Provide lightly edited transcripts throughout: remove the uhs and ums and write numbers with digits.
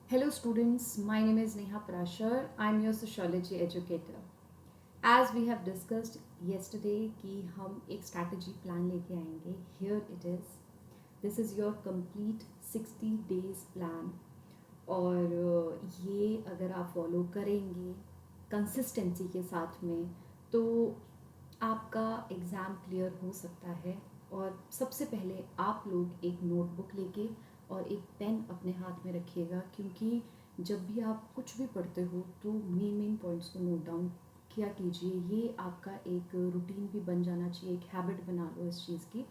Hello students, my name is Neha Prashar. I'm your sociology educator. As we have discussed yesterday कि हम एक strategy plan लेके आएंगे. Here it is. This is your complete 60 days plan. और ये अगर आप फॉलो करेंगे कंसिस्टेंसी के साथ में तो आपका एग्ज़ाम क्लियर हो सकता है। और सबसे पहले आप लोग एक नोटबुक लेके और एक पेन अपने हाथ में रखिएगा, क्योंकि जब भी आप कुछ भी पढ़ते हो तो मेन पॉइंट्स को नोट डाउन किया कीजिए। ये आपका एक रूटीन भी बन जाना चाहिए, एक हैबिट बना लो इस चीज़ की।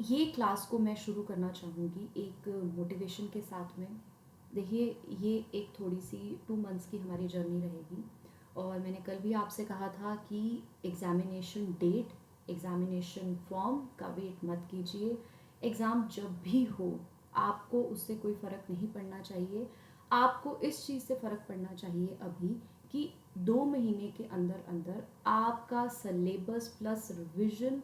ये क्लास को मैं शुरू करना चाहूँगी एक मोटिवेशन के साथ में। देखिए, ये एक थोड़ी सी 2 मंथ्स की हमारी जर्नी रहेगी। और मैंने कल भी आपसे कहा था कि एग्ज़ामिनेशन डेट, एग्ज़ामिनेशन फॉर्म का वेट मत कीजिए। एग्ज़ाम जब भी हो आपको उससे कोई फ़र्क नहीं पड़ना चाहिए। आपको इस चीज़ से फ़र्क पड़ना चाहिए अभी कि 2 महीने के अंदर अंदर आपका सिलेबस प्लस रिविज़न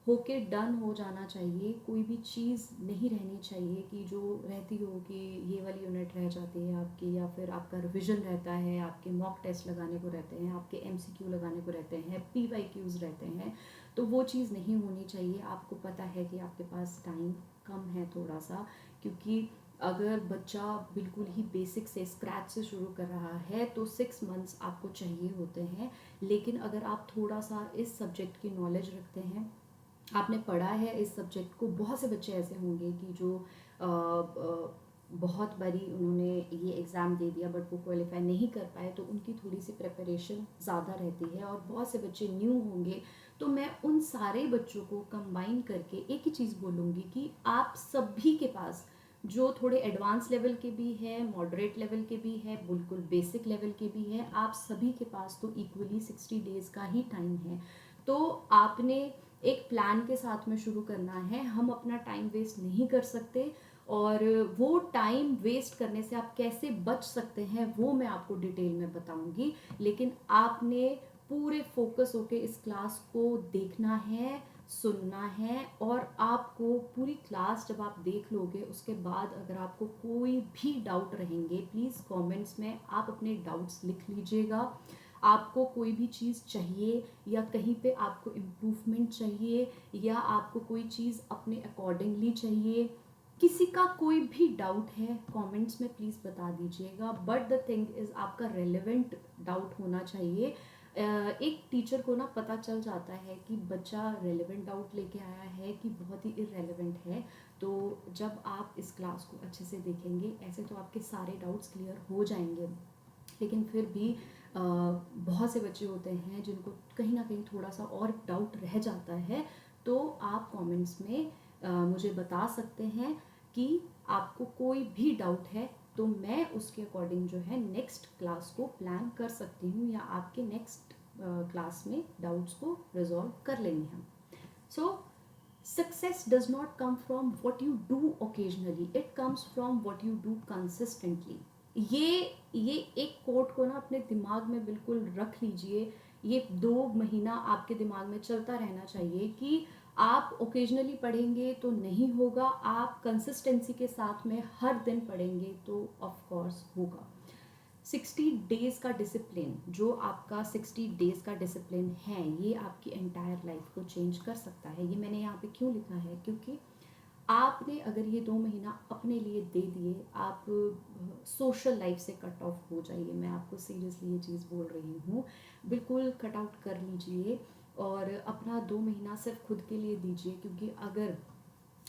होके डन हो जाना चाहिए। कोई भी चीज़ नहीं रहनी चाहिए कि जो रहती हो कि ये वाली यूनिट रह जाती है आपकी, या फिर आपका रिवीजन रहता है, आपके मॉक टेस्ट लगाने को रहते हैं, आपके एमसीक्यू लगाने को रहते हैं, पीवाईक्यूज रहते हैं। तो वो चीज़ नहीं होनी चाहिए। आपको पता है कि आपके पास टाइम कम है थोड़ा सा, क्योंकि अगर बच्चा बिल्कुल ही बेसिक से स्क्रैच से शुरू कर रहा है तो 6 मंथ्स आपको चाहिए होते हैं। लेकिन अगर आप थोड़ा सा इस सब्जेक्ट की नॉलेज रखते हैं, आपने पढ़ा है इस सब्जेक्ट को, बहुत से बच्चे ऐसे होंगे कि जो बहुत बारी उन्होंने ये एग्ज़ाम दे दिया बट वो क्वालिफाई नहीं कर पाए, तो उनकी थोड़ी सी प्रिपरेशन ज़्यादा रहती है। और बहुत से बच्चे न्यू होंगे, तो मैं उन सारे बच्चों को कंबाइन करके एक ही चीज़ बोलूँगी कि आप सभी के पास, जो थोड़े एडवांस लेवल के भी हैं, मॉडरेट लेवल के भी हैं, बिल्कुल बेसिक लेवल के भी हैं, आप सभी के पास तो इक्वली 60 डेज़ का ही टाइम है। तो आपने एक प्लान के साथ में शुरू करना है। हम अपना टाइम वेस्ट नहीं कर सकते, और वो टाइम वेस्ट करने से आप कैसे बच सकते हैं वो मैं आपको डिटेल में बताऊंगी। लेकिन आपने पूरे फोकस होके इस क्लास को देखना है, सुनना है। और आपको पूरी क्लास जब आप देख लोगे उसके बाद अगर आपको कोई भी डाउट रहेंगे, प्लीज़ कमेंट्स में आप अपने डाउट्स लिख लीजिएगा। आपको कोई भी चीज़ चाहिए या कहीं पे आपको इम्प्रूवमेंट चाहिए या आपको कोई चीज़ अपने अकॉर्डिंगली चाहिए, किसी का कोई भी डाउट है कमेंट्स में प्लीज़ बता दीजिएगा। बट द थिंग इज़ आपका रेलेवेंट डाउट होना चाहिए। एक टीचर को ना पता चल जाता है कि बच्चा रेलेवेंट डाउट लेके आया है कि बहुत ही इरेलेवेंट है। तो जब आप इस क्लास को अच्छे से देखेंगे, ऐसे तो आपके सारे डाउट्स क्लियर हो जाएंगे, लेकिन फिर भी बहुत से बच्चे होते हैं जिनको कहीं ना कहीं थोड़ा सा और डाउट रह जाता है। तो आप कमेंट्स में मुझे बता सकते हैं कि आपको कोई भी डाउट है, तो मैं उसके अकॉर्डिंग जो है नेक्स्ट क्लास को प्लान कर सकती हूँ, या आपके नेक्स्ट क्लास में डाउट्स को रिजॉल्व कर लेंगे हम। सो success does not come from what you do occasionally, it comes from what you do consistently। ये ये एक कोट को ना अपने दिमाग में बिल्कुल रख लीजिए। ये 2 महीना आपके दिमाग में चलता रहना चाहिए कि आप ओकेजनली पढ़ेंगे तो नहीं होगा, आप कंसिस्टेंसी के साथ में हर दिन पढ़ेंगे तो ऑफ कोर्स होगा। 60 डेज का डिसिप्लिन, जो आपका 60 डेज का डिसिप्लिन है, ये आपकी एंटायर लाइफ को चेंज कर सकता है। ये मैंने यहाँ पे क्यों लिखा है, क्योंकि आपने अगर ये 2 महीना अपने लिए दे दिए, आप सोशल लाइफ से कट ऑफ हो जाइए। मैं आपको सीरियसली ये चीज़ बोल रही हूँ, बिल्कुल कट आउट कर लीजिए और अपना 2 महीना सिर्फ खुद के लिए दीजिए। क्योंकि अगर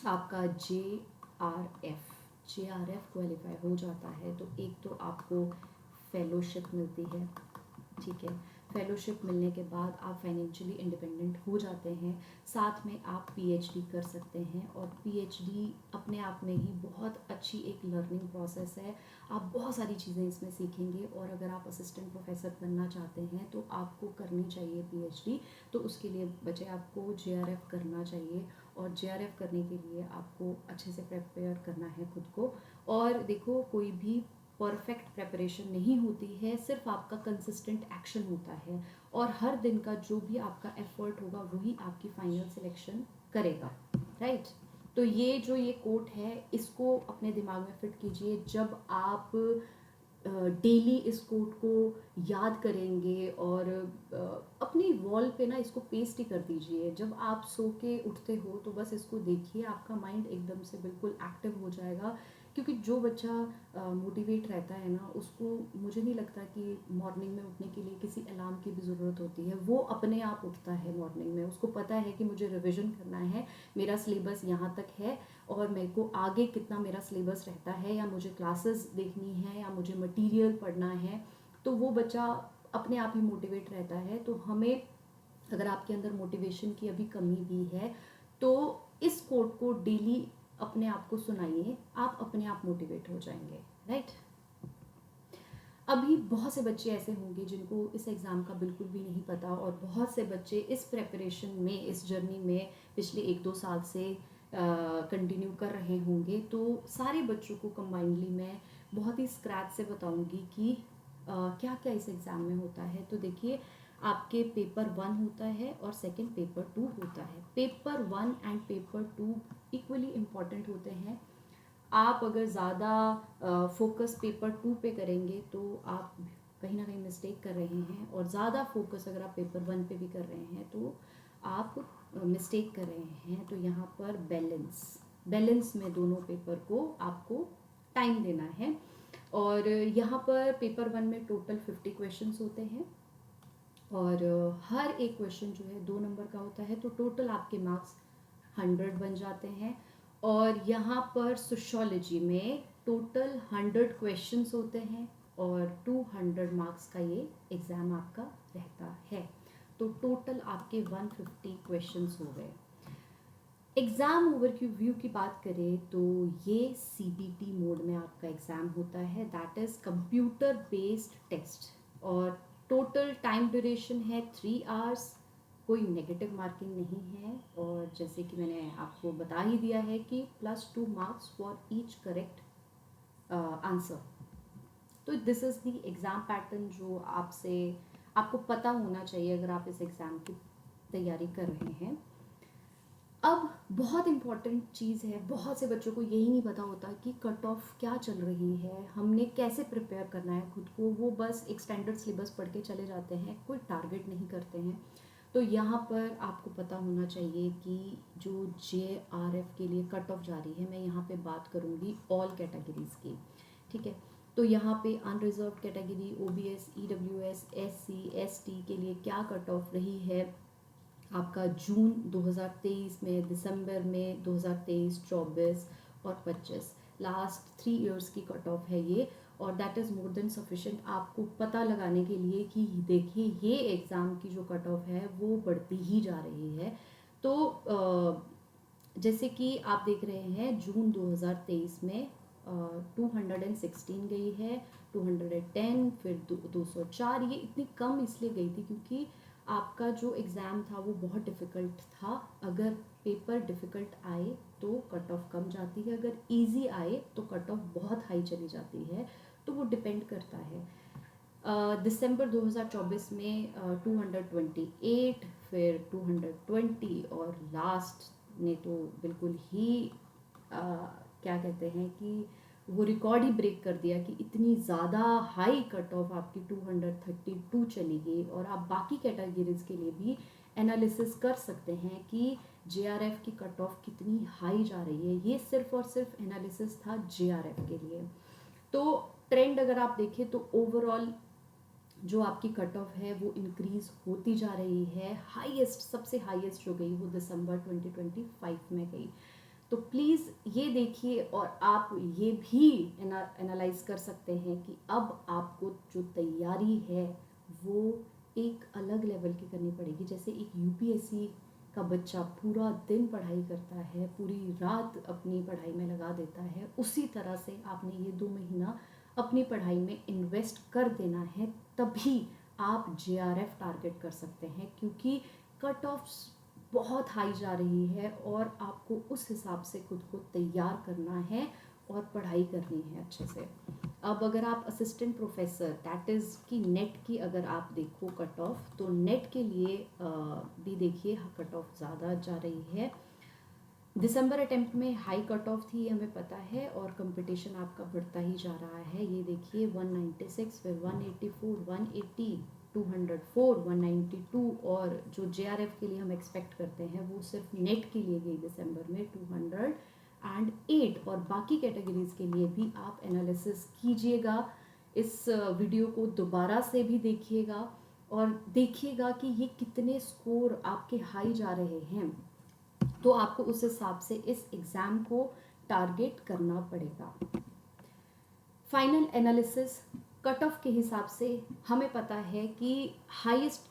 आपका जे आर एफ क्वालिफाई हो जाता है तो एक तो आपको फेलोशिप मिलती है, ठीक है। फेलोशिप मिलने के बाद आप फाइनेंशियली इंडिपेंडेंट हो जाते हैं, साथ में आप पीएचडी कर सकते हैं। और पीएचडी अपने आप में ही बहुत अच्छी एक लर्निंग प्रोसेस है, आप बहुत सारी चीज़ें इसमें सीखेंगे। और अगर आप असिस्टेंट प्रोफेसर बनना चाहते हैं तो आपको करनी चाहिए पीएचडी। तो उसके लिए बच्चे आपको जेआरएफ करना चाहिए, और जेआरएफ करने के लिए आपको अच्छे से प्रिपेयर करना है खुद को। और देखो, कोई भी परफेक्ट प्रेपरेशन नहीं होती है, सिर्फ आपका कंसिस्टेंट एक्शन होता है। और हर दिन का जो भी आपका एफर्ट होगा वही आपकी फाइनल सिलेक्शन करेगा, राइट। तो ये कोट है, इसको अपने दिमाग में फिट कीजिए। जब आप डेली इस कोट को याद करेंगे और अपनी वॉल पे ना इसको पेस्ट ही कर दीजिए। जब आप सो के उठते हो तो बस इसको देखिए, आपका माइंड एकदम से बिल्कुल एक्टिव हो जाएगा। क्योंकि जो बच्चा मोटिवेट रहता है ना, उसको मुझे नहीं लगता कि मॉर्निंग में उठने के लिए किसी अलार्म की भी ज़रूरत होती है। वो अपने आप उठता है मॉर्निंग में, उसको पता है कि मुझे रिविज़न करना है, मेरा सिलेबस यहाँ तक है और मेरे को आगे कितना मेरा सिलेबस रहता है, या मुझे क्लासेस देखनी है, या मुझे मटेरियल पढ़ना है। तो वो बच्चा अपने आप ही मोटिवेट रहता है। तो हमें, अगर आपके अंदर मोटिवेशन की अभी कमी भी है, तो इस कोट को डेली अपने आप को सुनाइए, आप अपने आप मोटिवेट हो जाएंगे, राइट। अभी बहुत से बच्चे ऐसे होंगे जिनको इस एग्ज़ाम का बिल्कुल भी नहीं पता, और बहुत से बच्चे इस प्रेपरेशन में, इस जर्नी में पिछले 1-2 साल से कंटिन्यू कर रहे होंगे। तो सारे बच्चों को कंबाइंडली मैं बहुत ही स्क्रैच से बताऊंगी कि क्या क्या इस एग्ज़ाम में होता है। तो देखिए, आपके पेपर 1 होता है और सेकंड पेपर 2 होता है। Paper 1 and paper 2 equally important होते हैं। आप अगर ज़्यादा फोकस पेपर 2 पे करेंगे तो आप कहीं ना कहीं मिस्टेक कर रहे हैं, और ज़्यादा फोकस अगर आप पेपर 1 पे भी कर रहे हैं तो आप मिस्टेक कर रहे हैं। तो यहाँ पर बैलेंस में दोनों पेपर को आपको टाइम देना है। और यहाँ पर पेपर 1 में टोटल 50 क्वेश्चंस होते हैं, और हर एक क्वेश्चन जो है 2 नंबर का होता है। तो टोटल आपके मार्क्स 100 बन जाते हैं। और यहाँ पर सोशियोलॉजी में टोटल 100 क्वेश्चंस होते हैं और 200 मार्क्स का ये एग्ज़ाम आपका रहता है। तो टोटल आपके 150 क्वेश्चंस हो गए। एग्ज़ाम ओवरव्यू की बात करें तो ये CBT मोड में आपका एग्ज़ाम होता है, that is computer based test. और टोटल टाइम ड्यूरेशन है 3 आवर्स, कोई नेगेटिव मार्किंग नहीं है। और जैसे कि मैंने आपको बता ही दिया है कि +2 marks for each correct answer. तो this is the exam pattern जो आपको पता होना चाहिए अगर आप इस एग्ज़ाम की तैयारी कर रहे हैं। अब बहुत इम्पॉर्टेंट चीज़ है, बहुत से बच्चों को यही नहीं पता होता कि कट ऑफ क्या चल रही है, हमने कैसे प्रिपेयर करना है खुद को। वो बस एक स्टैंडर्ड सिलेबस पढ़ के चले जाते हैं, कोई टारगेट नहीं करते हैं। तो यहाँ पर आपको पता होना चाहिए कि जो JRF के लिए कट ऑफ जारी है, मैं यहाँ पे बात करूँगी ऑल कैटेगरीज़ की, ठीक है। तो यहाँ पे unreserved category, OBS, EWS, SC, ST के लिए क्या कट ऑफ रही है आपका जून 2023 में, दिसंबर में 2023, 24 और 25, लास्ट 3 इयर्स की कट ऑफ है ये। और that is more than sufficient आपको पता लगाने के लिए कि देखिए ये एग्ज़ाम की जो कट ऑफ है वो बढ़ती ही जा रही है। तो जैसे कि आप देख रहे हैं जून 2023 में 216 गई है, 210, फिर 204। ये इतनी कम इसलिए गई थी क्योंकि आपका जो एग्ज़ाम था वो बहुत डिफ़िकल्ट था। अगर पेपर डिफ़िकल्ट आए तो कट ऑफ कम जाती है, अगर इजी आए तो कट ऑफ बहुत हाई चली जाती है। तो वो डिपेंड करता है। दिसंबर 2024 में 228, फिर 220, और लास्ट ने तो बिल्कुल ही क्या कहते हैं कि वो रिकॉर्ड ही ब्रेक कर दिया कि इतनी ज़्यादा हाई कट ऑफ आपकी 232 चली गई। और आप बाकी कैटेगरीज के लिए भी एनालिसिस कर सकते हैं कि JRF की कट ऑफ कितनी हाई जा रही है। ये सिर्फ और सिर्फ एनालिसिस था JRF के लिए। तो ट्रेंड अगर आप देखें तो ओवरऑल जो आपकी कट ऑफ है वो इंक्रीज होती जा रही है। हाईएस्ट, सबसे हाईएस्ट जो गई वो दिसंबर 2025 में गई। तो प्लीज़ ये देखिए, और आप ये भी एनालाइज कर सकते हैं कि अब आपको जो तैयारी है वो एक अलग लेवल की करनी पड़ेगी। जैसे एक UPSC का बच्चा पूरा दिन पढ़ाई करता है, पूरी रात अपनी पढ़ाई में लगा देता है, उसी तरह से आपने ये 2 महीना अपनी पढ़ाई में इन्वेस्ट कर देना है, तभी आप JRF टारगेट कर सकते हैं। क्योंकि कट ऑफ्स बहुत हाई जा रही है और आपको उस हिसाब से खुद को तैयार करना है और पढ़ाई करनी है अच्छे से। अब अगर आप असिस्टेंट प्रोफेसर, दैट इज़ कि नेट की अगर आप देखो कट ऑफ, तो नेट के लिए भी देखिए कट ऑफ ज़्यादा जा रही है। दिसंबर अटेम्प्ट में हाई कट ऑफ थी, हमें पता है, और कंपटीशन आपका बढ़ता ही जा रहा है। ये देखिए 196, फिर 184, 180, 204, 192, और जो JRF के लिए हम एक्सपेक्ट करते हैं वो सिर्फ नेट के लिए गई दिसंबर में 208। और बाकी कैटेगरीज के लिए भी आप एनालिसिस कीजिएगा, इस वीडियो को दोबारा से भी देखिएगा और देखिएगा कि ये कितने स्कोर आपके हाई जा रहे हैं, तो आपको उस हिसाब से इस एग्ज़ाम को टारगेट करना पड़ेगा। फाइनल एनालिसिस कट ऑफ के हिसाब से हमें पता है कि हाईएस्ट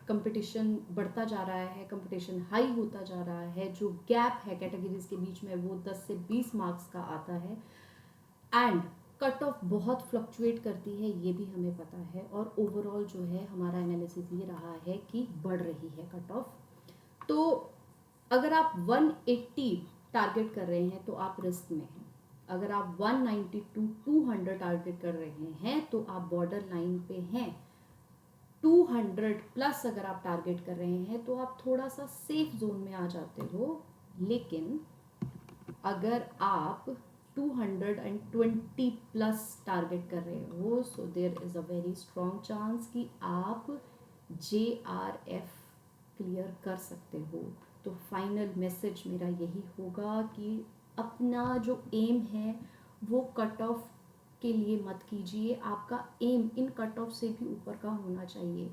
कंपटीशन बढ़ता जा रहा है, कंपटीशन हाई होता जा रहा है, जो गैप है कैटेगरीज के बीच में वो 10 से 20 मार्क्स का आता है, एंड कट ऑफ बहुत फ्लक्चुएट करती है, ये भी हमें पता है। और ओवरऑल जो है हमारा एनालिसिस ये रहा है कि बढ़ रही है कट ऑफ। तो अगर आप 180 टारगेट कर रहे हैं तो आप रिस्क में हैं, अगर आप 192 200 टारगेट कर रहे हैं तो आप बॉर्डर लाइन पे हैं, 200 प्लस अगर आप टारगेट कर रहे हैं तो आप थोड़ा सा सेफ जोन में आ जाते हो। लेकिन अगर आप 220 प्लस टारगेट कर रहे हो, so there is a very strong chance कि आप JRF क्लियर कर सकते हो। तो फाइनल मैसेज मेरा यही होगा कि अपना जो एम है वो कट ऑफ के लिए मत कीजिए, आपका एम इन कट ऑफ से भी ऊपर का होना चाहिए।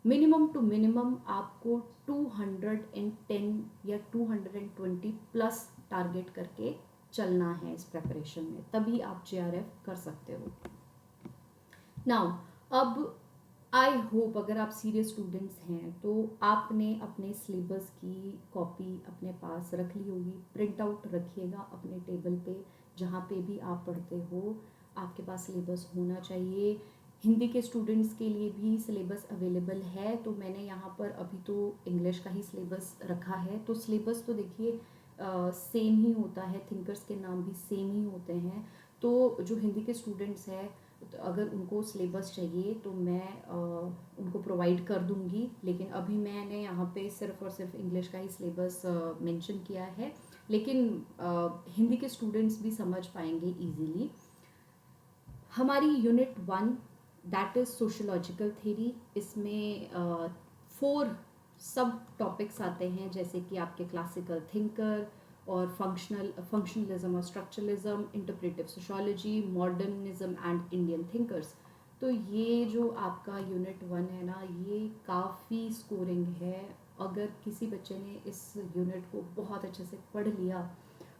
मिनिमम टू मिनिमम आपको 210 या 220 प्लस टारगेट करके चलना है इस प्रेपरेशन में, तभी आप JRF कर सकते हो। नाउ अब आई होप अगर आप सीरियस स्टूडेंट्स हैं तो आपने अपने सिलेबस की कॉपी अपने पास रख ली होगी, प्रिंट आउट रखिएगा अपने टेबल पे, जहाँ पे भी आप पढ़ते हो आपके पास सिलेबस होना चाहिए। हिंदी के स्टूडेंट्स के लिए भी सिलेबस अवेलेबल है, तो मैंने यहाँ पर अभी तो इंग्लिश का ही सिलेबस रखा है। तो सिलेबस तो देखिए सेम ही होता है, थिंकर्स के नाम भी सेम ही होते हैं। तो जो हिंदी के स्टूडेंट्स हैं तो अगर उनको सिलेबस चाहिए तो मैं उनको प्रोवाइड कर दूंगी, लेकिन अभी मैंने यहाँ पे सिर्फ और सिर्फ इंग्लिश का ही सिलेबस मेंशन किया है, लेकिन हिंदी के स्टूडेंट्स भी समझ पाएंगे इजीली। हमारी unit 1 that is sociological theory, इसमें 4 सब टॉपिक्स आते हैं, जैसे कि आपके क्लासिकल थिंकर और फंक्शनलिज्म और structuralism, interpretive sociology, modernism and Indian thinkers. तो ये जो आपका यूनिट 1 है ना, ये काफ़ी स्कोरिंग है। अगर किसी बच्चे ने इस यूनिट को बहुत अच्छे से पढ़ लिया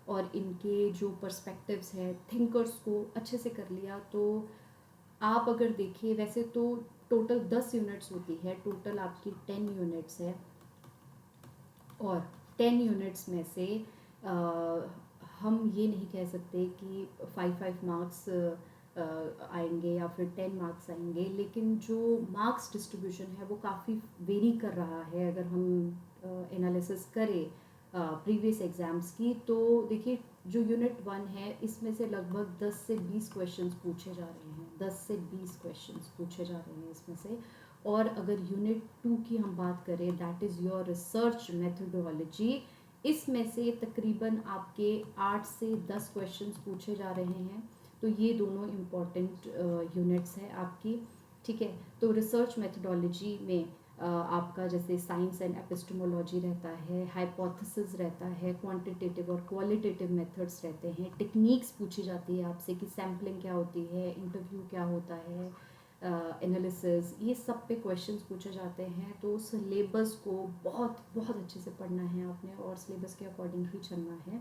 और इनके जो पर्सपेक्टिव्स हैं थिंकर्स को अच्छे से कर लिया, तो आप अगर देखिए, वैसे तो टोटल 10 यूनिट्स होती है, टोटल आपकी 10 यूनिट्स है, और 10 यूनिट्स में से हम ये नहीं कह सकते कि 5 मार्क्स आएंगे या फिर 10 मार्क्स आएंगे, लेकिन जो मार्क्स डिस्ट्रीब्यूशन है वो काफ़ी वेरी कर रहा है। अगर हम एनालिसिस करें प्रीवियस एग्ज़ाम्स की, तो देखिए जो यूनिट 1 है इसमें से लगभग 10 से 20 क्वेश्चंस पूछे जा रहे हैं, 10 से 20 क्वेश्चंस पूछे जा रहे हैं इसमें से। और अगर यूनिट 2 की हम बात करें, that is your research methodology, इसमें से तकरीबन आपके 8 से 10 क्वेश्चंस पूछे जा रहे हैं। तो ये दोनों इम्पॉर्टेंट यूनिट्स हैं आपकी, ठीक है। तो रिसर्च मेथडोलॉजी में आपका जैसे साइंस एंड एपिस्टेमोलॉजी रहता है, हाइपोथेसिस रहता है, क्वांटिटेटिव और क्वालिटेटिव मेथड्स रहते हैं, टेक्निक्स पूछी जाती है आपसे कि सैम्पलिंग क्या होती है, इंटरव्यू क्या होता है, एनालिसिस, ये सब पे क्वेश्चंस पूछे जाते हैं। तो सिलेबस को बहुत बहुत अच्छे से पढ़ना है आपने और सिलेबस के अकॉर्डिंग ही चलना है।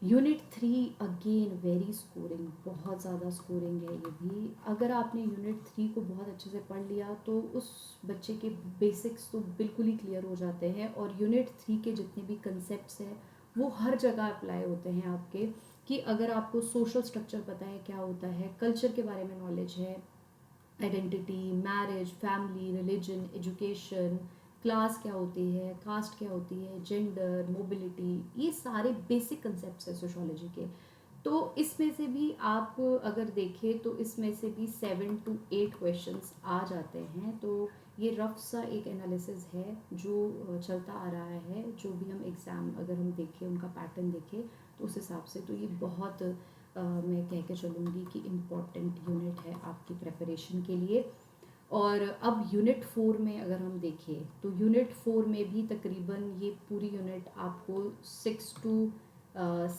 यूनिट 3 अगेन वेरी स्कोरिंग, बहुत ज़्यादा स्कोरिंग है ये भी। अगर आपने यूनिट 3 को बहुत अच्छे से पढ़ लिया तो उस बच्चे के बेसिक्स तो बिल्कुल ही क्लियर हो जाते हैं, और यूनिट 3 के जितने भी कंसेप्ट्स हैं वो हर जगह अप्लाई होते हैं आपके। कि अगर आपको सोशल स्ट्रक्चर पता है क्या होता है, कल्चर के बारे में नॉलेज है, identity, marriage, family, religion, education, class क्या होती है, कास्ट क्या होती है, जेंडर, मोबिलिटी, ये सारे बेसिक कंसेप्ट्स हैं सोशोलॉजी के। तो इसमें से भी आप अगर देखें तो इसमें से भी 7 to 8 क्वेश्चंस आ जाते हैं। तो ये रफ सा एक एनालिसिस है जो चलता आ रहा है। जो भी हम एग्ज़ाम अगर हम देखें, उनका पैटर्न देखें तो उस हिसाब से तो ये बहुत मैं कह के चलूँगी कि इम्पॉर्टेंट यूनिट है आपकी प्रिपरेशन के लिए। और अब यूनिट 4 में अगर हम देखें तो यूनिट 4 में भी तकरीबन ये पूरी यूनिट आपको 6 टू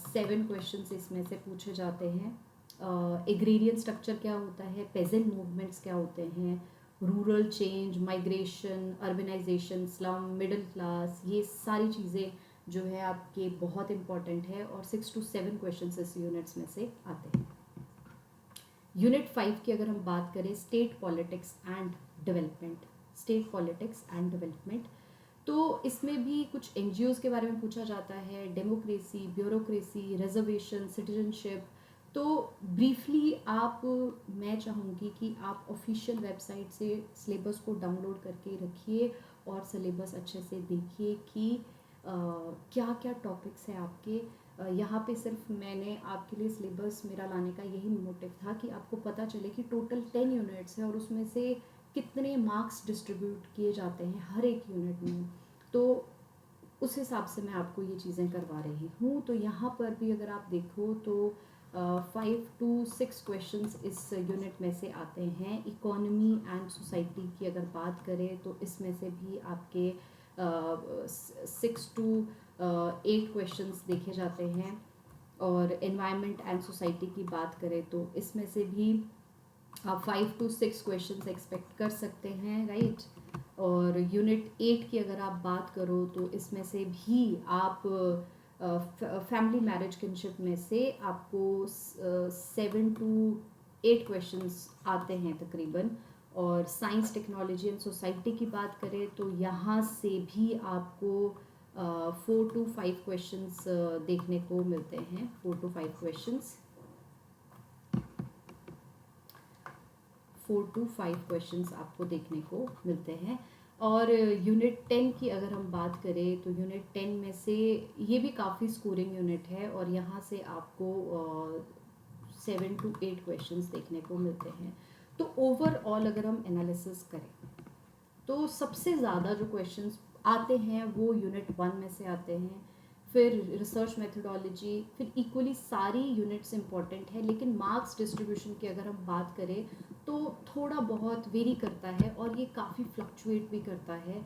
7 क्वेश्चंस इसमें से पूछे जाते हैं। एग्रेरियन स्ट्रक्चर क्या होता है, पेजेंट मूवमेंट्स क्या होते हैं, rural change, migration, urbanisation, slum, middle class, ये सारी चीज़ें जो है आपके बहुत इंपॉर्टेंट है और 6 टू 7 क्वेश्चंस इस यूनिट्स में से आते हैं। यूनिट 5 की अगर हम बात करें, state politics and development, state politics and development, तो इसमें भी कुछ एनजीओज के बारे में पूछा जाता है, डेमोक्रेसी, ब्यूरोक्रेसी, रिजर्वेशन, सिटीजनशिप। तो ब्रीफली आप, मैं चाहूँगी कि आप ऑफिशियल वेबसाइट से सिलेबस को डाउनलोड करके रखिए और सिलेबस अच्छे से देखिए कि क्या क्या टॉपिक्स हैं आपके। यहाँ पे सिर्फ मैंने आपके लिए सिलेबस मेरा लाने का यही मोटिव था कि आपको पता चले कि टोटल 10 यूनिट्स है और उसमें से कितने मार्क्स डिस्ट्रीब्यूट किए जाते हैं हर एक यूनिट में। तो उस हिसाब से मैं आपको ये चीज़ें करवा रही हूँ। तो यहाँ पर भी अगर आप देखो तो 5 टू 6 क्वेश्चंस इस यूनिट में से आते हैं। इकोनॉमी एंड सोसाइटी की अगर बात करें तो इसमें से भी आपके 6 टू 8 क्वेश्चंस देखे जाते हैं। और एनवायरनमेंट एंड सोसाइटी की बात करें तो इसमें से भी आप 5 टू 6 क्वेश्चंस एक्सपेक्ट कर सकते हैं, राइट। और यूनिट 8 की अगर आप बात करो तो इसमें से भी आप फैमिली मैरिज किनशिप में से आपको 7 टू 8 क्वेश्चंस आते हैं तकरीबन। और साइंस, टेक्नोलॉजी एंड सोसाइटी की बात करें तो यहाँ से भी आपको 4 टू 5 क्वेश्चंस देखने को मिलते हैं। 4 टू 5 क्वेश्चंस, 4 टू 5 क्वेश्चंस आपको देखने को मिलते हैं। और यूनिट 10 की अगर हम बात करें तो यूनिट 10 में से ये भी काफ़ी स्कोरिंग यूनिट है और यहाँ से आपको 7 टू 8 क्वेश्चंस देखने को मिलते हैं। तो ओवरऑल अगर हम एनालिसिस करें तो सबसे ज़्यादा जो क्वेश्चंस आते हैं वो यूनिट 1 में से आते हैं, फिर रिसर्च मेथडोलॉजी, फिर इक्वली सारी यूनिट्स इंपॉर्टेंट है। लेकिन मार्क्स डिस्ट्रीब्यूशन की अगर हम बात करें तो थोड़ा बहुत वेरी करता है और ये काफ़ी फ्लक्चुएट भी करता है।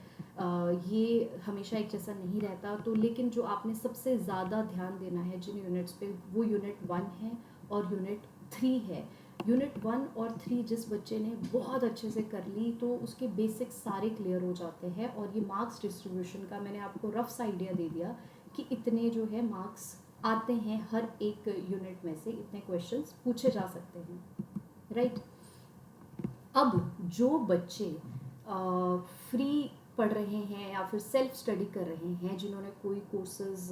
ये हमेशा एक जैसा नहीं रहता। तो लेकिन जो आपने सबसे ज़्यादा ध्यान देना है जिन यूनिट्स पे, वो यूनिट 1 है और यूनिट 3 है। यूनिट 1 और 3 जिस बच्चे ने बहुत अच्छे से कर ली तो उसके बेसिक्स सारे क्लियर हो जाते हैं। और ये मार्क्स डिस्ट्रीब्यूशन का मैंने आपको रफ सा आइडिया दे दिया कि इतने जो है मार्क्स आते हैं हर एक यूनिट में से, इतने क्वेश्चंस पूछे जा सकते हैं, राइट। अब जो बच्चे फ्री पढ़ रहे हैं या फिर सेल्फ स्टडी कर रहे हैं, जिन्होंने कोई कोर्सेज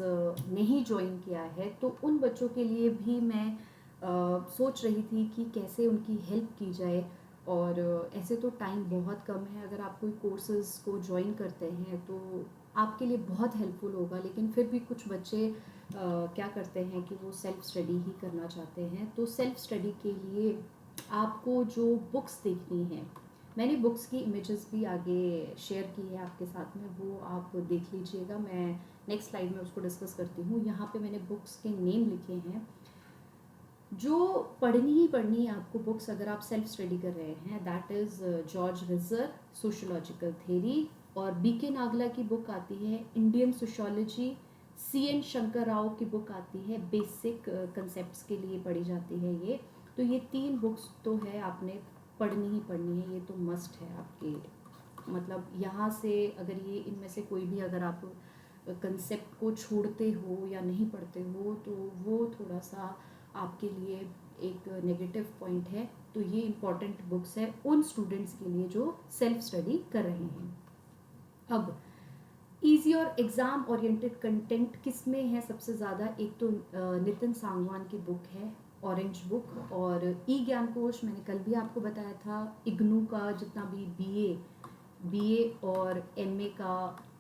नहीं ज्वाइन किया है, तो उन बच्चों के लिए भी मैं सोच रही थी कि कैसे उनकी हेल्प की जाए। और ऐसे तो टाइम बहुत कम है, अगर आप कोई कोर्सेज को ज्वाइन करते हैं तो आपके लिए बहुत हेल्पफुल होगा। लेकिन फिर भी कुछ बच्चे क्या करते हैं कि वो सेल्फ स्टडी ही करना चाहते हैं। तो सेल्फ स्टडी के लिए आपको जो बुक्स देखनी है, मैंने बुक्स की इमेजेस भी आगे शेयर की है आपके साथ में, वो आप देख लीजिएगा। मैं नेक्स्ट स्लाइड में उसको डिस्कस करती हूँ। यहाँ पे मैंने बुक्स के नेम लिखे हैं जो पढ़नी ही पढ़नी है आपको बुक्स अगर आप सेल्फ स्टडी कर रहे हैं। That is George Ritzer, sociological theory. और बीके नागला की बुक आती है Indian sociology. CN Shankar Rao की बुक आती है बेसिक कंसेप्ट्स के लिए पढ़ी जाती है ये। तो ये 3 बुक्स तो है, आपने पढ़नी ही पढ़नी है, ये तो मस्ट है आपके। मतलब यहाँ से अगर ये इनमें से कोई भी अगर आप कंसेप्ट को छोड़ते हो या नहीं पढ़ते हो तो वो थोड़ा सा आपके लिए एक नेगेटिव पॉइंट है। तो ये इम्पॉर्टेंट बुक्स है उन स्टूडेंट्स के लिए जो सेल्फ स्टडी कर रहे हैं। अब ईजी और एग्ज़ाम ओरिएंटेड कंटेंट किस में है सबसे ज़्यादा, एक तो नितिन सांगवान की बुक है ऑरेंज बुक। और ई ज्ञान कोश मैंने कल भी आपको बताया था, इग्नू का जितना भी बीए और एमए का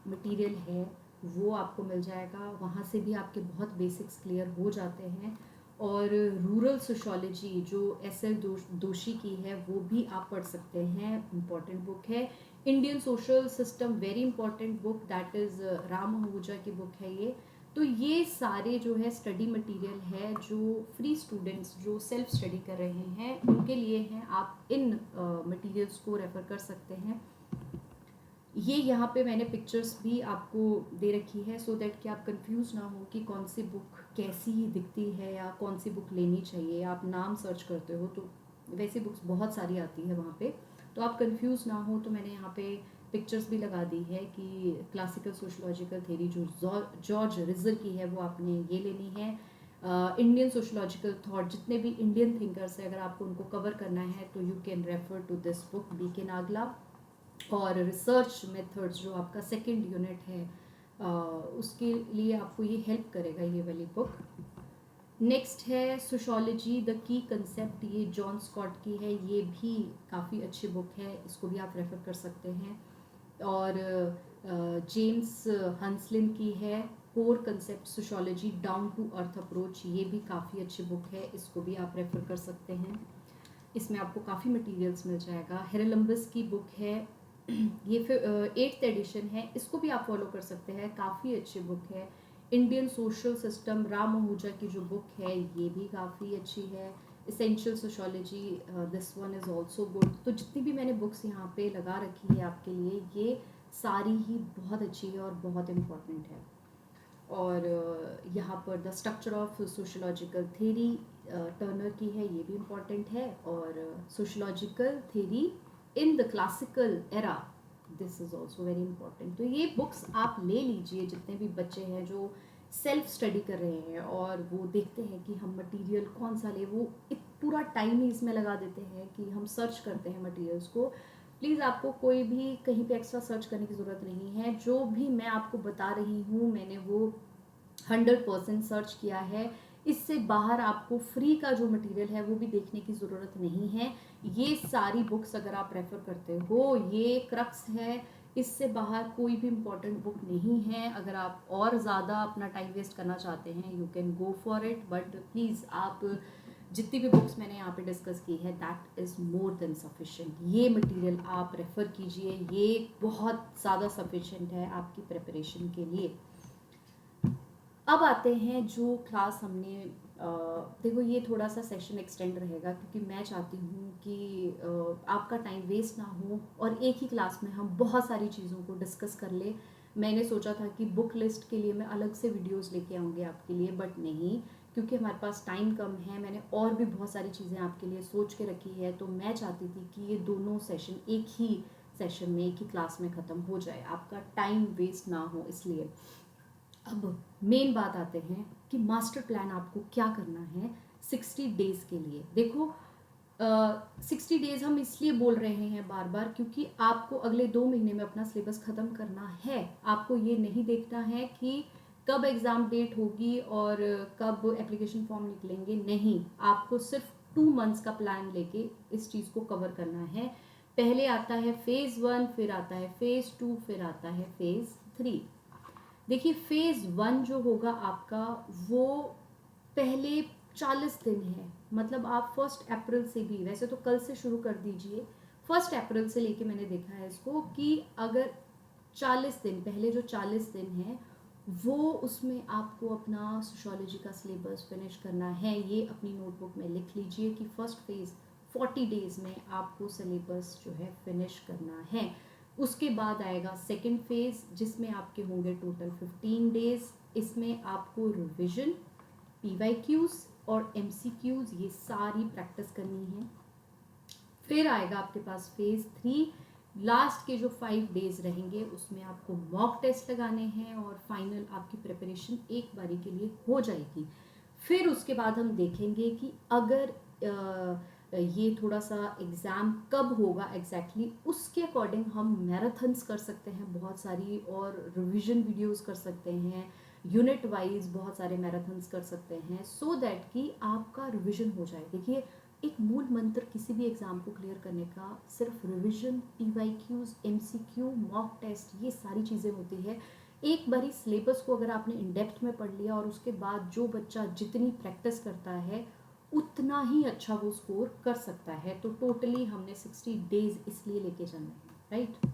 मटेरियल है वो आपको मिल जाएगा, वहाँ से भी आपके बहुत बेसिक्स क्लियर हो जाते हैं। और रूरल सोशोलॉजी जो एस एल दोषी की है वो भी आप पढ़ सकते हैं, इम्पॉर्टेंट बुक है। Indian social system very important book, that is Ram Ahuja की बुक है ये। तो ये सारे जो है स्टडी मटेरियल है जो फ्री स्टूडेंट्स जो सेल्फ स्टडी कर रहे हैं उनके लिए हैं। आप इन मटेरियल्स को रेफ़र कर सकते हैं। ये यहाँ पे मैंने पिक्चर्स भी आपको दे रखी है सो दैट कि आप कंफ्यूज ना हो कि कौन सी बुक कैसी दिखती है या कौन सी बुक लेनी चाहिए। आप नाम सर्च करते हो तो वैसी बुक्स बहुत सारी आती है वहाँ पे, तो आप कंफ्यूज ना हो। तो मैंने यहाँ पे पिक्चर्स भी लगा दी है कि क्लासिकल सोशोलॉजिकल थेरी जो जॉर्ज रिजल की है वो आपने ये लेनी है। इंडियन सोशोलॉजिकल थॉट, जितने भी इंडियन थिंकर्स हैं अगर आपको उनको कवर करना है तो you can refer to this book B K Nagla. और रिसर्च मेथड्स जो आपका सेकंड यूनिट है उसके लिए आपको ये हेल्प करेगा ये वाली बुक। नेक्स्ट है सोशोलॉजी द की कंसेप्ट, ये जॉन स्कॉट की है, ये भी काफ़ी अच्छी बुक है, इसको भी आप रेफ़र कर सकते हैं। और जेम्स हंसलिन की है core concept sociology down to earth approach, ये भी काफ़ी अच्छी बुक है, इसको भी आप रेफ़र कर सकते हैं। इसमें आपको काफ़ी मटेरियल्स मिल जाएगा। हेरलम्बस की बुक है, ये फिर 8th एडिशन है, इसको भी आप फॉलो कर सकते हैं, काफ़ी अच्छी बुक है। Indian social system Ram Ahuja की जो बुक है ये भी काफ़ी अच्छी है। Essential sociology, this one is also good. तो जितनी भी मैंने बुक्स यहाँ पे लगा रखी है आपके लिए, ये सारी ही बहुत अच्छी है और बहुत इम्पॉर्टेंट है। और यहाँ पर the structure of sociological theory Turner की है, ये भी इम्पॉर्टेंट है। और sociological theory in the classical era, this is also very important. तो ये बुक्स आप ले लीजिए, जितने भी बच्चे हैं जो सेल्फ स्टडी कर रहे हैं और वो देखते हैं कि हम मटेरियल कौन सा ले, वो पूरा टाइम ही इसमें लगा देते हैं कि हम सर्च करते हैं मटेरियल्स को। प्लीज़ आपको कोई भी कहीं पे एक्स्ट्रा सर्च करने की ज़रूरत नहीं है। जो भी मैं आपको बता रही हूँ मैंने वो 100% सर्च किया है। इससे बाहर आपको फ्री का जो मटेरियल है वो भी देखने की ज़रूरत नहीं है। ये सारी बुक्स अगर आप रेफ़र करते हो ये क्रक्स है, इससे बाहर कोई भी इम्पोर्टेंट बुक नहीं है। अगर आप और ज़्यादा अपना टाइम वेस्ट करना चाहते हैं you can go for it, but please आप जितनी भी बुक्स मैंने यहाँ पे डिस्कस की है that is more than sufficient. ये मटेरियल आप रेफ़र कीजिए, ये बहुत ज़्यादा सफिशेंट है आपकी प्रिपरेशन के लिए। अब आते हैं जो क्लास हमने देखो ये थोड़ा सा सेशन एक्सटेंड रहेगा क्योंकि मैं चाहती हूँ कि आपका टाइम वेस्ट ना हो और एक ही क्लास में हम बहुत सारी चीज़ों को डिस्कस कर ले। मैंने सोचा था कि बुक लिस्ट के लिए मैं अलग से वीडियोस लेके आऊँगी आपके लिए, बट नहीं, क्योंकि हमारे पास टाइम कम है। मैंने और भी बहुत सारी चीज़ें आपके लिए सोच के रखी है, तो मैं चाहती थी कि ये दोनों सेशन एक ही सेशन में एक ही क्लास में ख़त्म हो जाए, आपका टाइम वेस्ट ना हो इसलिए। अब मेन बात आते हैं कि मास्टर प्लान आपको क्या करना है 60 डेज़ के लिए। देखो 60 डेज़ हम इसलिए बोल रहे हैं बार बार क्योंकि आपको अगले 2 महीने में अपना सिलेबस ख़त्म करना है। आपको ये नहीं देखना है कि कब एग्ज़ाम डेट होगी और कब एप्लीकेशन फॉर्म निकलेंगे, नहीं, आपको सिर्फ 2 मंथ्स का प्लान लेके इस चीज़ को कवर करना है। पहले आता है फेज़ 1, फिर आता है फेज़ 2, फिर आता है फेज़ 3। देखिए फेज़ 1 जो होगा आपका वो पहले 40 दिन है, मतलब आप 1 अप्रैल से भी, वैसे तो कल से शुरू कर दीजिए, 1 अप्रैल से लेके मैंने देखा है इसको कि अगर 40 दिन पहले जो 40 दिन है वो उसमें आपको अपना सोशोलॉजी का सिलेबस फिनिश करना है। ये अपनी नोटबुक में लिख लीजिए कि फर्स्ट फेज़ 40 डेज़ में आपको सिलेबस जो है फिनिश करना है। उसके बाद आएगा सेकंड फेज़ जिसमें आपके होंगे टोटल 15 डेज़। इसमें आपको रिविज़न, PYQs और MCQs ये सारी प्रैक्टिस करनी है। फिर आएगा आपके पास फेज़ 3, लास्ट के जो 5 डेज़ रहेंगे उसमें आपको मॉक टेस्ट लगाने हैं और फाइनल आपकी प्रिपरेशन एक बारी के लिए हो जाएगी। फिर उसके बाद हम देखेंगे कि अगर ये थोड़ा सा एग्ज़ाम कब होगा एग्जैक्टली उसके अकॉर्डिंग हम मैराथन्स कर सकते हैं बहुत सारी, और रिवीजन वीडियोस कर सकते हैं, यूनिट वाइज बहुत सारे मैराथन्स कर सकते हैं सो दैट कि आपका रिवीजन हो जाए। देखिए एक मूल मंत्र किसी भी एग्ज़ाम को क्लियर करने का सिर्फ revision, PYQs, MCQ, mock test, ये सारी चीज़ें होती है। एक बारी सिलेबस को अगर आपने इन डेप्थ में पढ़ लिया और उसके बाद जो बच्चा जितनी प्रैक्टिस करता है उतना ही अच्छा वो स्कोर कर सकता है। तो टोटली हमने 60 डेज़ इसलिए लेके जाना है, राइट।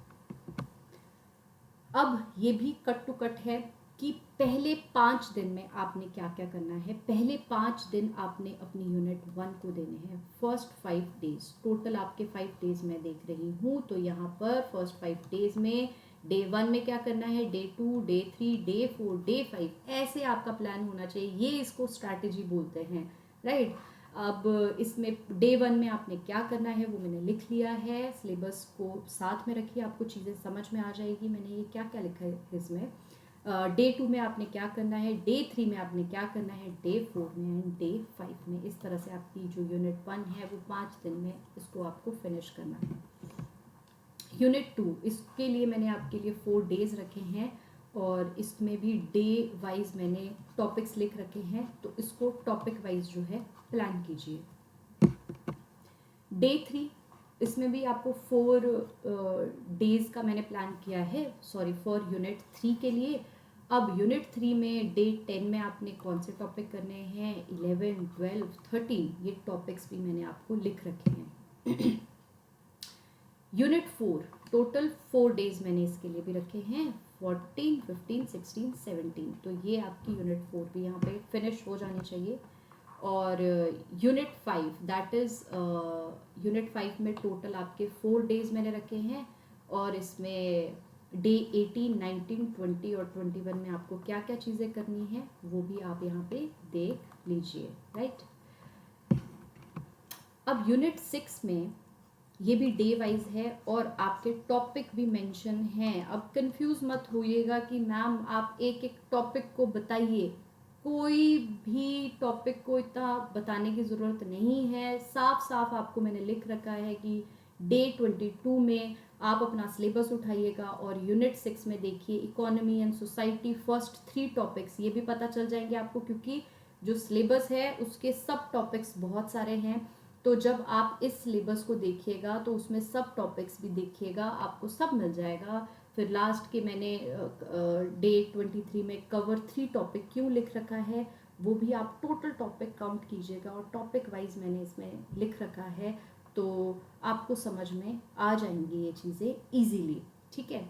अब ये भी कट टू कट है कि पहले 5 दिन में आपने क्या क्या करना है। पहले 5 दिन आपने अपनी यूनिट 1 को देने हैं। फर्स्ट 5 डेज, टोटल आपके 5 डेज मैं देख रही हूँ, तो यहाँ पर फर्स्ट 5 डेज में डे 1 में क्या करना है, डे 2, डे 3, डे 4, डे 5, ऐसे आपका प्लान होना चाहिए। ये इसको स्ट्रैटेजी बोलते हैं, राइट। अब इसमें डे 1 में आपने क्या करना है वो मैंने लिख लिया है। सिलेबस को साथ में रखिए, आपको चीज़ें समझ में आ जाएगी मैंने ये क्या क्या लिखा है इसमें। डे 2 में आपने क्या करना है, डे 3 में आपने क्या करना है, डे 4 में एंड डे 5 में। इस तरह से आपकी जो यूनिट 1 है वो 5 दिन में इसको आपको फिनिश करना है। यूनिट 2, इसके लिए मैंने आपके लिए 4 डेज रखे हैं और इसमें भी डे वाइज मैंने टॉपिक्स लिख रखे हैं, तो इसको टॉपिक वाइज जो है प्लान कीजिए। डे 3, इसमें भी आपको 4 डेज का मैंने प्लान किया है, सॉरी फॉर यूनिट 3 के लिए। अब यूनिट 3 में डे 10 में आपने कौन से टॉपिक करने हैं, 11, 12, 13, ये टॉपिक्स भी मैंने आपको लिख रखे हैं। यूनिट 4, टोटल 4 डेज मैंने इसके लिए भी रखे हैं, 14, 15, 16, 17, तो ये आपकी यूनिट 4 भी यहाँ पे फिनिश हो जानी चाहिए। और यूनिट 5, दैट इज़ यूनिट 5 में टोटल आपके 4 डेज मैंने रखे हैं और इसमें डे 18, 19, 20 और 21 में आपको क्या क्या चीज़ें करनी है वो भी आप यहाँ पे देख लीजिए, राइट। अब यूनिट 6 में ये भी डे वाइज है और आपके टॉपिक भी मेंशन हैं। अब कंफ्यूज मत होइएगा कि मैम आप एक एक टॉपिक को बताइए, कोई भी टॉपिक को इतना बताने की ज़रूरत नहीं है। साफ साफ आपको मैंने लिख रखा है कि डे 22 में आप अपना सिलेबस उठाइएगा और यूनिट 6 में देखिए economy and society, first 3 topics ये भी पता चल जाएंगे आपको, क्योंकि जो सिलेबस है उसके सब टॉपिक्स बहुत सारे हैं। तो जब आप इस सिलेबस को देखिएगा तो उसमें सब टॉपिक्स भी देखिएगा, आपको सब मिल जाएगा। फिर लास्ट के मैंने डे 23 में कवर 3 टॉपिक क्यों लिख रखा है वो भी आप टोटल टॉपिक काउंट कीजिएगा और टॉपिक वाइज मैंने इसमें लिख रखा है, तो आपको समझ में आ जाएंगी ये चीज़ें इजीली, ठीक है।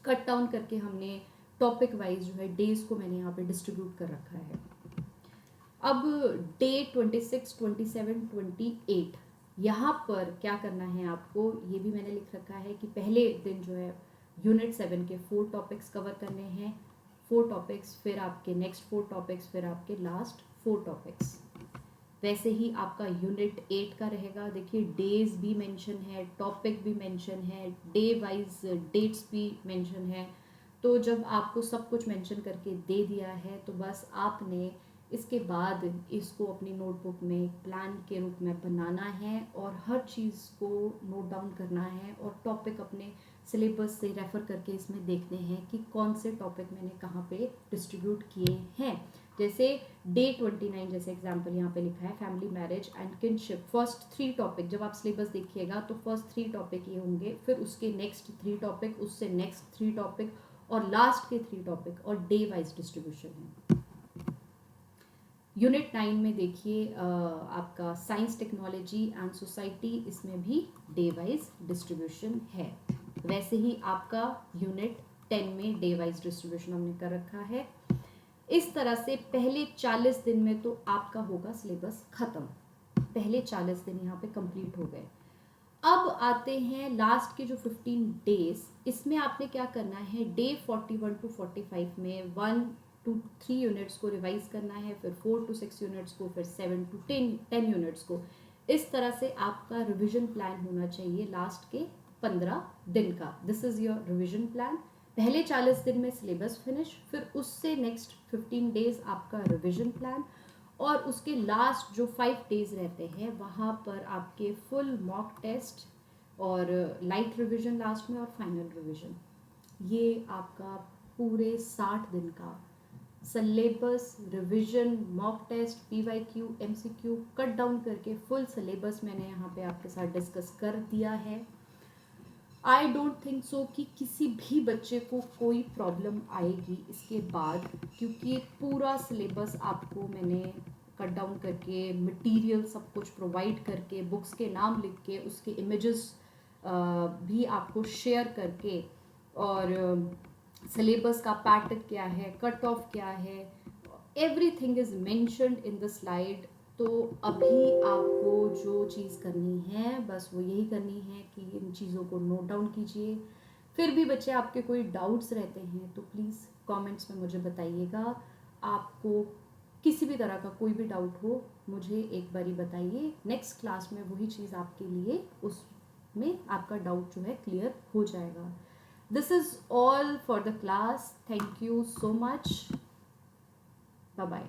कट डाउन करके हमने टॉपिक वाइज जो है डेज को मैंने यहाँ पे डिस्ट्रीब्यूट कर रखा है। अब डे 26, 27, 28, यहाँ पर क्या करना है आपको ये भी मैंने लिख रखा है कि पहले दिन जो है यूनिट 7 के 4 टॉपिक्स कवर करने हैं, 4 टॉपिक्स, फिर आपके नेक्स्ट 4 टॉपिक्स, फिर आपके लास्ट 4 टॉपिक्स। वैसे ही आपका यूनिट 8 का रहेगा। देखिए डेज भी मेंशन है, टॉपिक भी मेंशन है, डे वाइज डेट्स भी मेंशन है। तो जब आपको सब कुछ मेंशन करके दे दिया है तो बस आपने इसके बाद इसको अपनी नोटबुक में प्लान के रूप में बनाना है और हर चीज़ को नोट डाउन करना है और टॉपिक अपने सिलेबस से रेफ़र करके इसमें देखने हैं कि कौन से टॉपिक मैंने कहाँ पे डिस्ट्रीब्यूट किए हैं। जैसे डे 29, जैसे एग्जाम्पल यहाँ पे लिखा है family, marriage and kinship, first 3 topic. जब आप सिलेबस देखिएगा तो फर्स्ट 3 टॉपिक ये होंगे, फिर उसके नेक्स्ट 3 टॉपिक, उससे नेक्स्ट 3 टॉपिक और लास्ट के 3 टॉपिक, और डे वाइज डिस्ट्रीब्यूशन है। यूनिट 9 में देखिए आपका साइंस, टेक्नोलॉजी एंड सोसाइटी, इसमें भी डे वाइज डिस्ट्रीब्यूशन है। वैसे ही आपका यूनिट 10 में डे वाइज डिस्ट्रीब्यूशन हमने कर रखा है। इस तरह से पहले 40 दिन में तो आपका होगा सिलेबस खत्म, पहले 40 दिन यहाँ पे कंप्लीट हो गए। अब आते हैं लास्ट के जो 15 डेज, इसमें आपने क्या करना है, डे 41 to 45 में 1 to 3 यूनिट्स को रिवाइज करना है, फिर 4 to 6 यूनिट्स को, फिर 7 to 10 यूनिट्स को। इस तरह से आपका रिवीजन प्लान होना चाहिए लास्ट के 15 दिन का। This is your revision plan. पहले 40 दिन में सिलेबस फिनिश, फिर उससे नेक्स्ट 15 डेज आपका रिवीजन प्लान, और उसके लास्ट जो 5 डेज रहते हैं वहाँ पर आपके फुल मॉक टेस्ट और लाइट रिवीजन लास्ट में और फाइनल रिवीजन। ये आपका पूरे 60 दिन का syllabus, revision, mock test, PYQ, MCQ cut down करके फुल सिलेबस मैंने यहाँ पे आपके साथ डिस्कस कर दिया है। आई डोंट थिंक सो कि किसी भी बच्चे को कोई प्रॉब्लम आएगी इसके बाद, क्योंकि पूरा सिलेबस आपको मैंने कट डाउन करके, मटेरियल सब कुछ प्रोवाइड करके, बुक्स के नाम लिख के, उसके इमेजेस भी आपको शेयर करके, और सिलेबस का पैटर्न क्या है, कट ऑफ क्या है, everything is mentioned in the slide. तो अभी आपको जो चीज़ करनी है बस वो यही करनी है कि इन चीज़ों को नोट डाउन कीजिए। फिर भी बच्चे आपके कोई डाउट्स रहते हैं तो प्लीज़ कमेंट्स में मुझे बताइएगा। आपको किसी भी तरह का कोई भी डाउट हो मुझे एक बारी बताइए, नेक्स्ट क्लास में वही चीज़ आपके लिए उसमें आपका डाउट जो है क्लियर हो जाएगा। This is all for the class. Thank you so much. Bye bye.